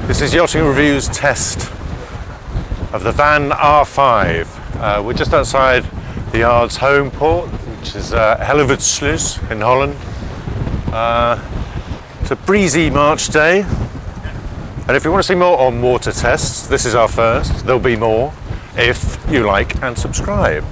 This is Yachting Review's test of the Vaan R5. We're just outside the yard's home port, which is Hellevoetsluis in Holland. It's a breezy March day, and if you want to see more on water tests, this is our first. There'll be more if you like and subscribe.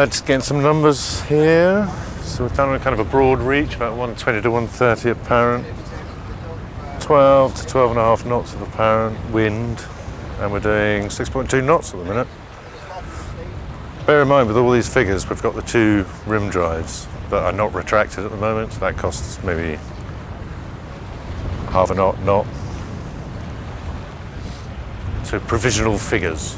Just getting some numbers here. So we're down on kind of a broad reach, about 120 to 130 apparent, 12 to 12 and a half knots of apparent wind, and we're doing 6.2 knots at the minute. Bear in mind, with all these figures, we've got the two rim drives that are not retracted at the moment, so that costs maybe half a knot. So provisional figures.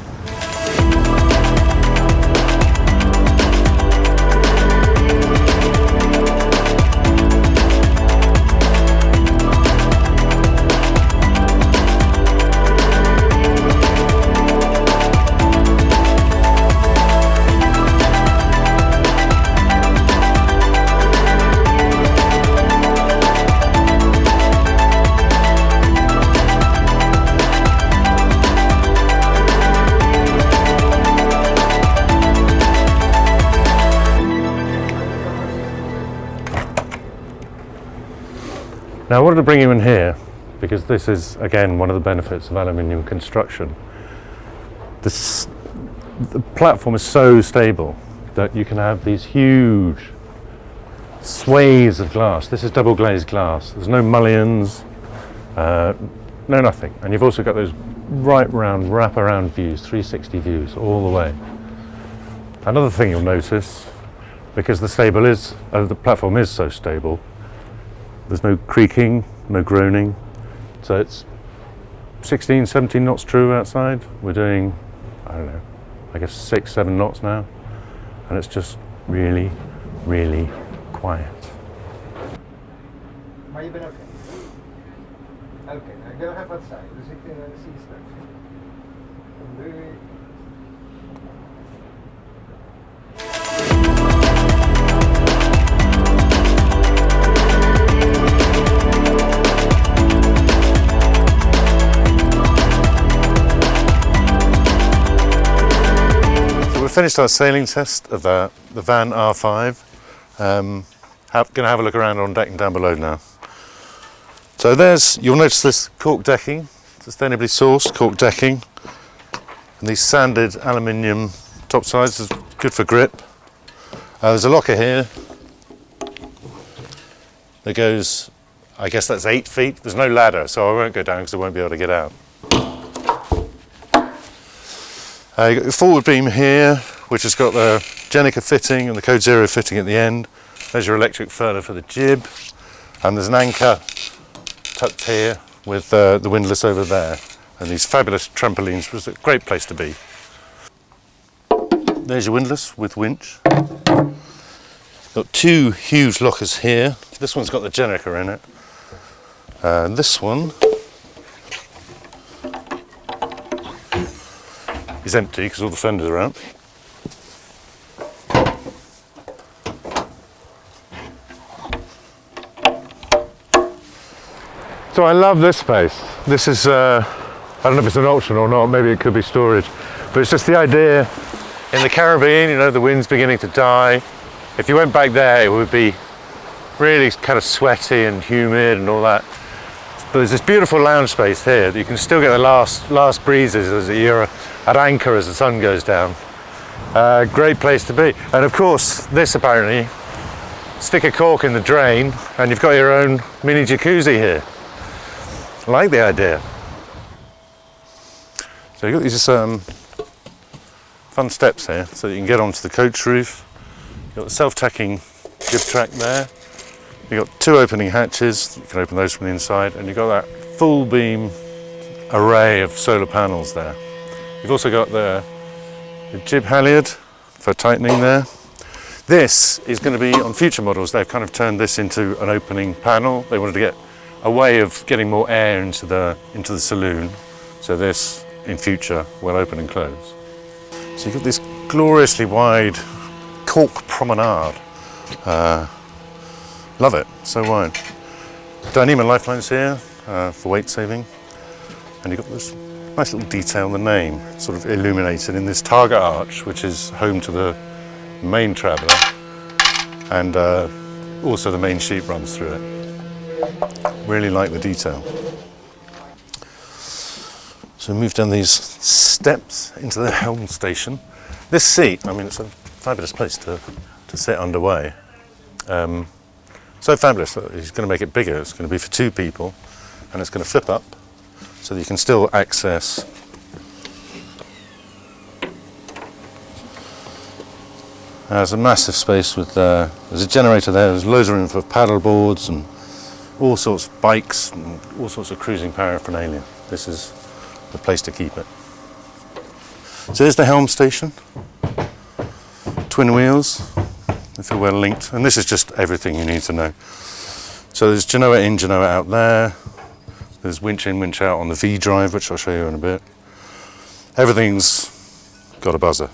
Now I wanted to bring you in here because this is, again, one of the benefits of aluminium construction. The platform is so stable that you can have these huge swathes of glass. This is double glazed glass. There's no mullions, no nothing. And you've also got those right round, wrap around views, 360 views all the way. Another thing you'll notice, because the platform is so stable, there's no creaking, no groaning. So it's 16, 17 knots true outside. We're doing, I don't know, I guess 6, 7 knots now. And it's just really, really quiet. Maar je bent oké. Oké, nou ik wil nog even wat zeggen, dus ik zie je straks. Doei. We finished our sailing test of the Vaan R5. Going to have a look around on deck and down below now. So you'll notice this cork decking, sustainably sourced cork decking, and these sanded aluminium topsides is good for grip. There's a locker here that goes, I guess that's 8 feet. There's no ladder, so I won't go down because I won't be able to get out. You've got your forward beam here, which has got the Jenica fitting and the Code Zero fitting at the end. There's your electric furler for the jib, and there's an anchor tucked here with the windlass over there, and these fabulous trampolines. Was a great place to be. There's your windlass with winch. Got 2 huge lockers here. This one's got the Jenica in it. This one is empty because all the fenders are out. So I love this space. This is, I don't know if it's an option or not, maybe it could be storage, but it's just the idea in the Caribbean, you know, the wind's beginning to die. If you went back there, it would be really kind of sweaty and humid and all that. But there's this beautiful lounge space here that you can still get the last breezes as you're at anchor as the sun goes down. Great place to be. And of course, this apparently, stick a cork in the drain and you've got your own mini jacuzzi here. I like the idea. So you've got these fun steps here so that you can get onto the coach roof. You've got the self-tacking jib track there. You've got two opening hatches, you can open those from the inside, and you've got that full beam array of solar panels there. You've also got the jib halyard for tightening there. This is going to be, on future models, they've kind of turned this into an opening panel. They wanted to get a way of getting more air into the saloon. So this, in future, will open and close. So you've got this gloriously wide cork promenade. Love it, so wide. Dyneema lifelines here for weight saving. And you've got this nice little detail in the name, sort of illuminated in this target arch, which is home to the main traveller. And also the main sheet runs through it. Really like the detail. So we move down these steps into the helm station. This seat, I mean, it's a fabulous place to sit underway. So fabulous that he's going to make it bigger. It's going to be for two people, and it's going to flip up so that you can still access there's a massive space with there's a generator there. There's loads of room for paddle boards and all sorts of bikes and all sorts of cruising paraphernalia. This is the place to keep it. So there's the helm station. Twin wheels. They feel well linked, and this is just everything you need to know. So there's Genoa in, Genoa out there. There's winch in, winch out on the V drive, which I'll show you in a bit. Everything's got a buzzer.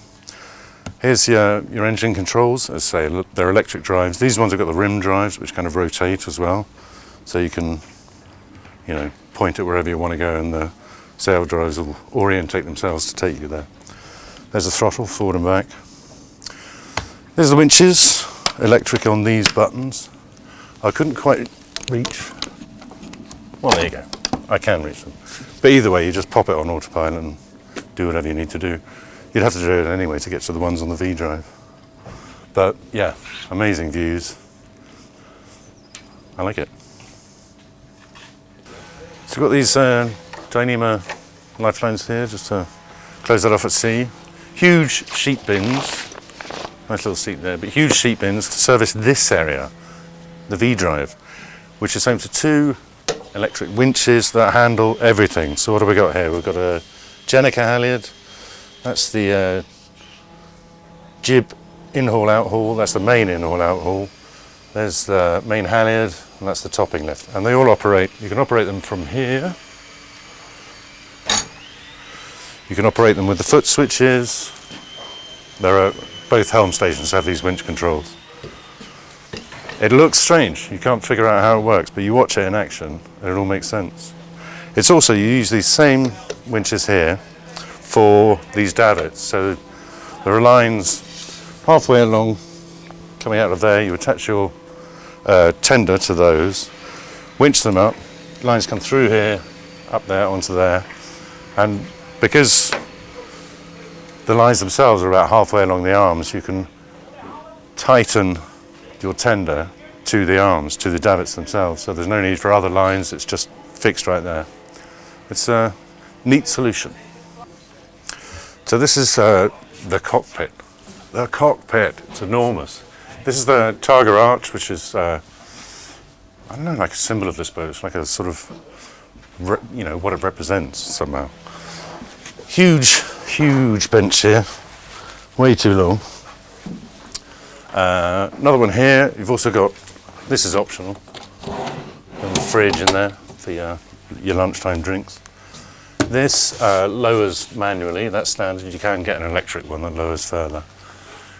Here's your engine controls. As I say, they're electric drives. These ones have got the rim drives, which kind of rotate as well, so you can, point it wherever you want to go, and the sail drives will orientate themselves to take you there. There's the throttle, forward and back. There's the winches, electric on these buttons. I couldn't quite reach. Well, there you go. I can reach them. But either way, you just pop it on autopilot and do whatever you need to do. You'd have to do it anyway to get to the ones on the V drive. But yeah, amazing views. I like it. So we've got these Dyneema lifelines here just to close that off at sea. Huge sheet bins. Nice little seat there, but huge sheet bins to service this area, the V drive, which is home to two electric winches that handle everything. So what have we got here? We've got a Jenica halyard. That's the jib in-haul, out-haul. That's the main in-haul, out-haul. There's the main halyard, and that's the topping lift. And they all operate. You can operate them from here. You can operate them with the foot switches. Both helm stations have these winch controls. It looks strange. You can't figure out how it works, but you watch it in action and it all makes sense. It's also, you use these same winches here for these davits. So there are lines halfway along coming out of there. You attach your tender to those, winch them up, lines come through here, up there, onto there, and because the lines themselves are about halfway along the arms, you can tighten your tender to the arms, to the davits themselves, so there's no need for other lines, it's just fixed right there. It's a neat solution. So this is the cockpit. The cockpit, it's enormous. This is the Targa arch, which is, I don't know, like a symbol of this boat. It's like a sort of, what it represents somehow. Huge bench here, way too long. Another one here. You've also got, this is optional, a fridge in there for your lunchtime drinks. This lowers manually, that's standard. You can get an electric one that lowers further.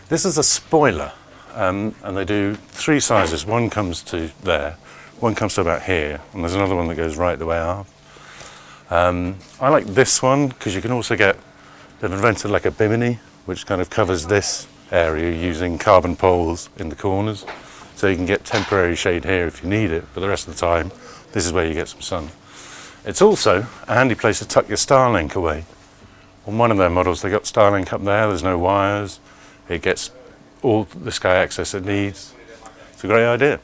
This is a spoiler, and they do three sizes. One comes to there, one comes to about here, and there's another one that goes right the way up. I like this one because you can also get, they've invented like a bimini, which kind of covers this area using carbon poles in the corners. So you can get temporary shade here if you need it, but the rest of the time, this is where you get some sun. It's also a handy place to tuck your Starlink away. On one of their models they got Starlink up there, there's no wires, it gets all the sky access it needs. It's a great idea.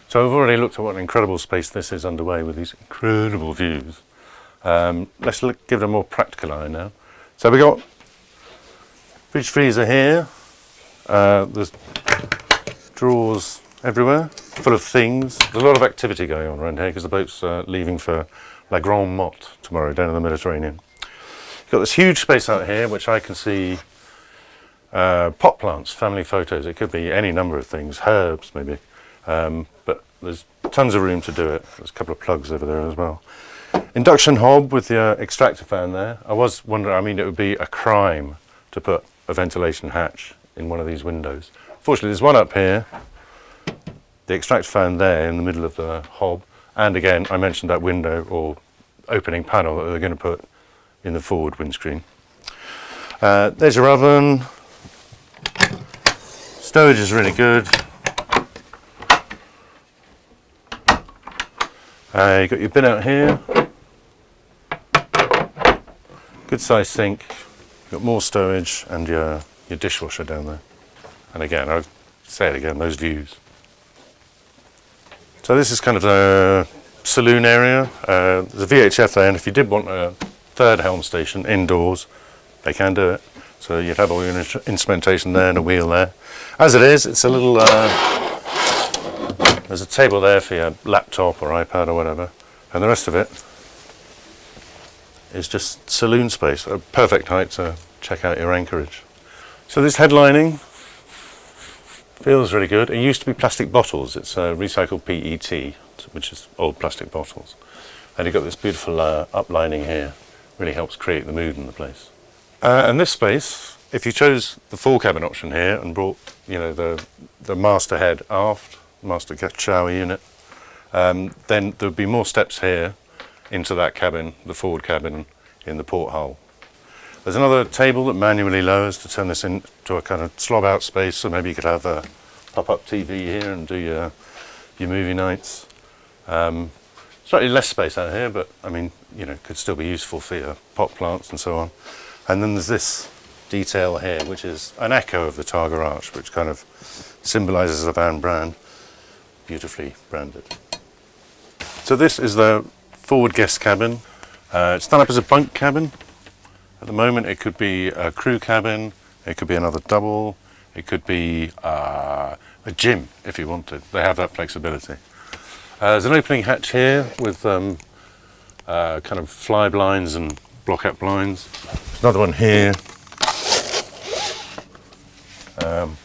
So I've already looked at what an incredible space this is underway with these incredible views. Let's give it a more practical eye now. So we got fridge freezer here, there's drawers everywhere, full of things. There's a lot of activity going on around here because the boat's leaving for La Grande Motte tomorrow down in the Mediterranean. You've got this huge space out here which I can see pot plants, family photos, it could be any number of things, herbs maybe, but there's tons of room to do it. There's a couple of plugs over there as well. Induction hob with the extractor fan there. I was wondering, I mean it would be a crime to put a ventilation hatch in one of these windows. Fortunately there's one up here, the extractor fan there in the middle of the hob, and again I mentioned that window or opening panel that they're going to put in the forward windscreen. There's your oven. Stowage is really good. You've got your bin out here. Good sized sink. You've got more stowage and your dishwasher down there. And again, I'll say it again, those views. So this is kind of the saloon area. There's a VHF there, and if you did want a third helm station indoors, they can do it. So you'd have all your instrumentation there and a wheel there. As it is, it's a little, there's a table there for your laptop or iPad or whatever, and the rest of it is just saloon space, a perfect height to check out your anchorage. So this headlining feels really good. It used to be plastic bottles. It's recycled PET, which is old plastic bottles. And you've got this beautiful uplining here. Really helps create the mood in the place. And this space, if you chose the full cabin option here and brought, you know, the master head aft, master shower unit, then there would be more steps here into that cabin, the forward cabin in the porthole. There's another table that manually lowers to turn this into a kind of slob out space, so maybe you could have a pop-up TV here and do your movie nights. Slightly less space out here, but I mean, you know, could still be useful for your pot plants and so on. And then there's this detail here, which is an echo of the Targa Arch, which kind of symbolises the Vaan brand, beautifully branded. So this is the forward guest cabin. It's done up as a bunk cabin. At the moment it could be a crew cabin, it could be another double, it could be a gym if you wanted. They have that flexibility. There's an opening hatch here with kind of fly blinds and block out blinds. There's another one here. And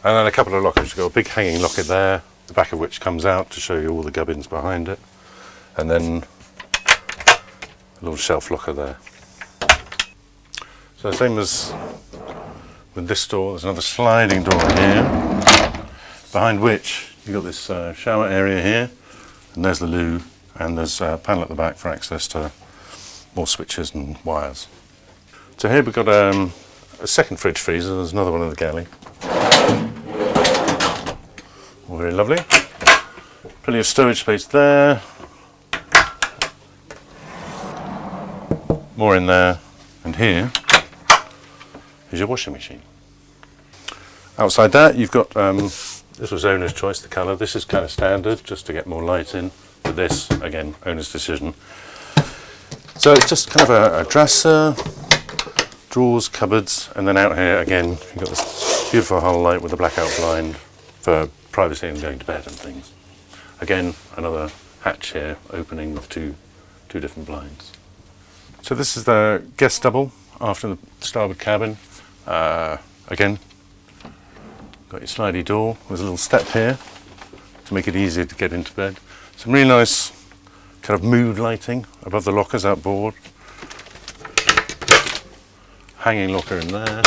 then a couple of lockers. You've got a big hanging locker there, the back of which comes out to show you all the gubbins behind it. And then a little shelf locker there. So same as with this door, there's another sliding door here, behind which you've got this shower area here, and there's the loo, and there's a panel at the back for access to more switches and wires. So here we've got a second fridge freezer, there's another one in the galley. All very lovely. Plenty of storage space there. More in there, and here is your washing machine. Outside that you've got, this was owner's choice, the colour. This is kind of standard, just to get more light in. But this, again, owner's decision. So it's just kind of a dresser, drawers, cupboards, and then out here again you've got this beautiful hull light with a blackout blind for privacy and going to bed and things. Again, another hatch here, opening with two different blinds. So this is the guest double after the starboard cabin. Again, got your slidey door. There's a little step here to make it easier to get into bed. Some really nice kind of mood lighting above the lockers outboard. Hanging locker in there.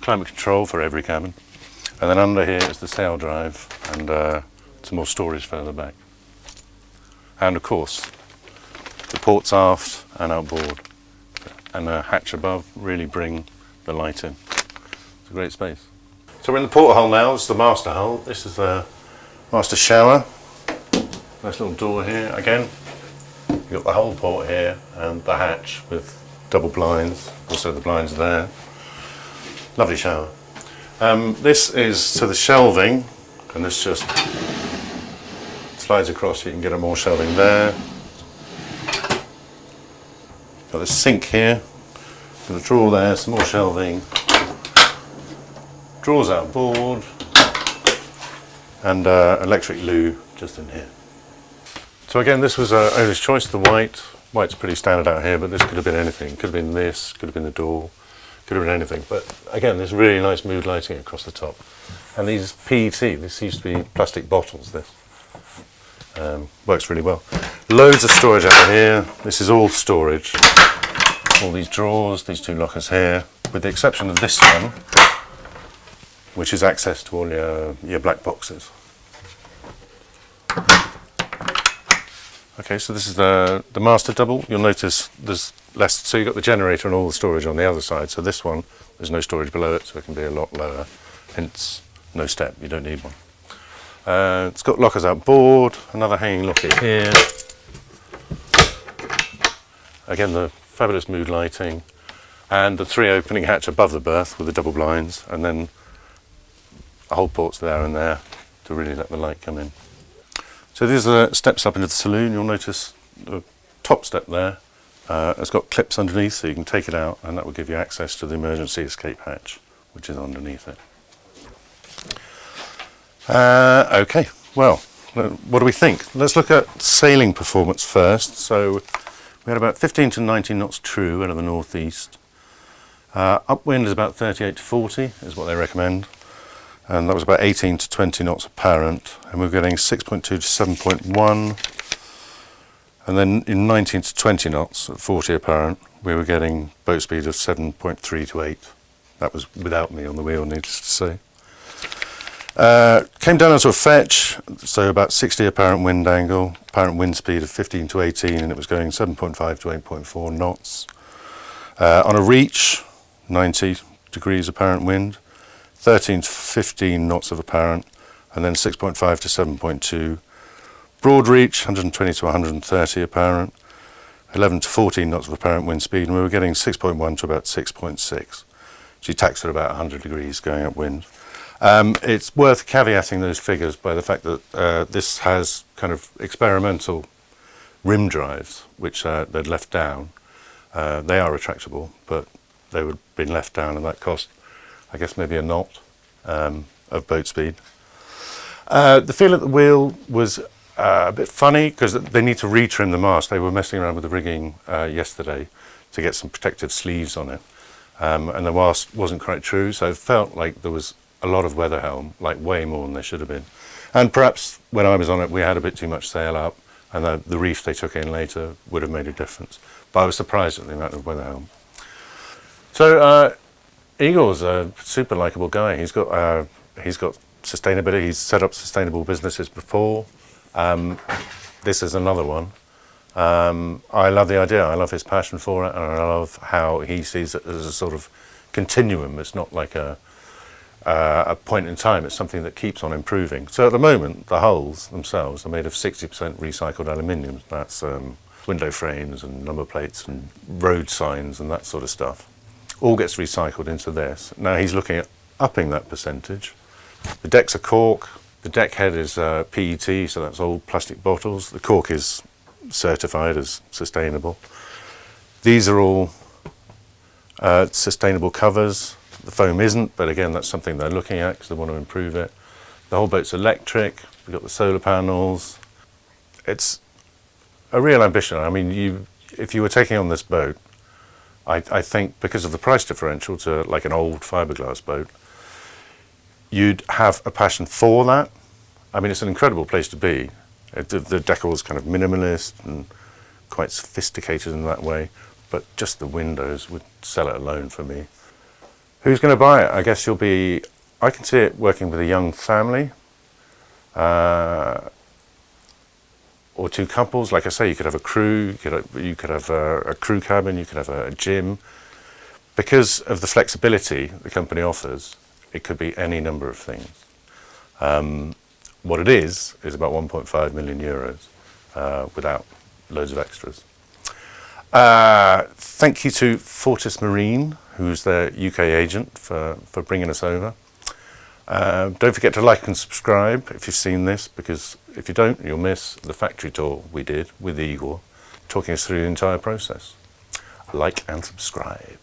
Climate control for every cabin. And then under here is the saildrive and some more storage further back. And of course, the ports aft and outboard and a hatch above really bring the light in. It's a great space. So we're in the porthole now. This is the master hull. This is the master shower. Nice little door here. Again, you've got the whole port here and the hatch with double blinds. Also the blinds there. Lovely shower. This is to the shelving, and this just slides across. You can get more shelving there. Got the sink here. Got a drawer there, some more shelving. Drawers outboard, and electric loo just in here. So again, this was owner's choice, the white. White's pretty standard out here, but this could have been anything. Could have been this, could have been the door, could have been anything. But again, this really nice mood lighting across the top. And these PET, this used to be plastic bottles, this. Works really well. Loads of storage out here. This is all storage. All these drawers, these two lockers here, with the exception of this one, which is access to all your black boxes. Okay, so this is the master double. You'll notice there's less, so you've got the generator and all the storage on the other side. So this one, there's no storage below it, so it can be a lot lower. Hence, no step, you don't need one. It's got lockers outboard, another hanging locker here. Again, the fabulous mood lighting, and the 3 opening hatch above the berth with the double blinds, and then the whole port's there and there to really let the light come in. So these are the steps up into the saloon. You'll notice the top step there has got clips underneath, so you can take it out, and that will give you access to the emergency escape hatch, which is underneath it. Okay, well, what do we think? Let's look at sailing performance first. So we had about 15 to 19 knots true out of the northeast. Upwind is about 38 to 40 is what they recommend. And that was about 18 to 20 knots apparent, and we were getting 6.2 to 7.1, and then in 19 to 20 knots at 40 apparent, we were getting boat speed of 7.3 to 8. That was without me on the wheel, needless to say. Came down onto a fetch, so about 60 apparent wind angle, apparent wind speed of 15 to 18, and it was going 7.5 to 8.4 knots. On a reach, 90 degrees apparent wind, 13 to 15 knots of apparent, and then 6.5 to 7.2. Broad reach, 120 to 130 apparent, 11 to 14 knots of apparent wind speed, and we were getting 6.1 to about 6.6. So you taxed at about 100 degrees going upwind. It's worth caveating those figures by the fact that this has kind of experimental rim drives, which they'd left down. They are retractable, but they would have been left down, and that cost, I guess, maybe a knot of boat speed. The feel at the wheel was a bit funny because they need to retrim the mast. They were messing around with the rigging yesterday to get some protective sleeves on it, and the mast wasn't quite true, so it felt like there was a lot of weather helm, like way more than there should have been. And perhaps when I was on it, we had a bit too much sail up, and the reef they took in later would have made a difference. But I was surprised at the amount of weather helm. So Igor's a super likable guy. He's got sustainability. He's set up sustainable businesses before. This is another one. I love the idea. I love his passion for it, and I love how he sees it as a sort of continuum. It's not like a point in time. It's something that keeps on improving. So at the moment, the hulls themselves are made of 60% recycled aluminium. That's window frames and number plates and road signs and that sort of stuff. All gets recycled into this. Now he's looking at upping that percentage. The decks are cork. The deck head is PET, so that's old plastic bottles. The cork is certified as sustainable. These are all sustainable covers. The foam isn't, but again, that's something they're looking at because they want to improve it. The whole boat's electric. We've got the solar panels. It's a real ambition. I mean, if you were taking on this boat, I think because of the price differential to like an old fiberglass boat, you'd have a passion for that. I mean, it's an incredible place to be. The decor is kind of minimalist and quite sophisticated in that way, but just the windows would sell it alone for me. Who's going to buy it? I guess I can see it working with a young family, or two couples. Like I say, you could have a crew, you could have a crew cabin, you could have a gym. Because of the flexibility the company offers, It could be any number of things. What it is about 1.5 million euros without loads of extras. Thank you to Fortis Marine, who's their UK agent, for bringing us over. Don't forget to like and subscribe if you've seen this, because if you don't, you'll miss the factory tour we did with Igor, talking us through the entire process. Like and subscribe.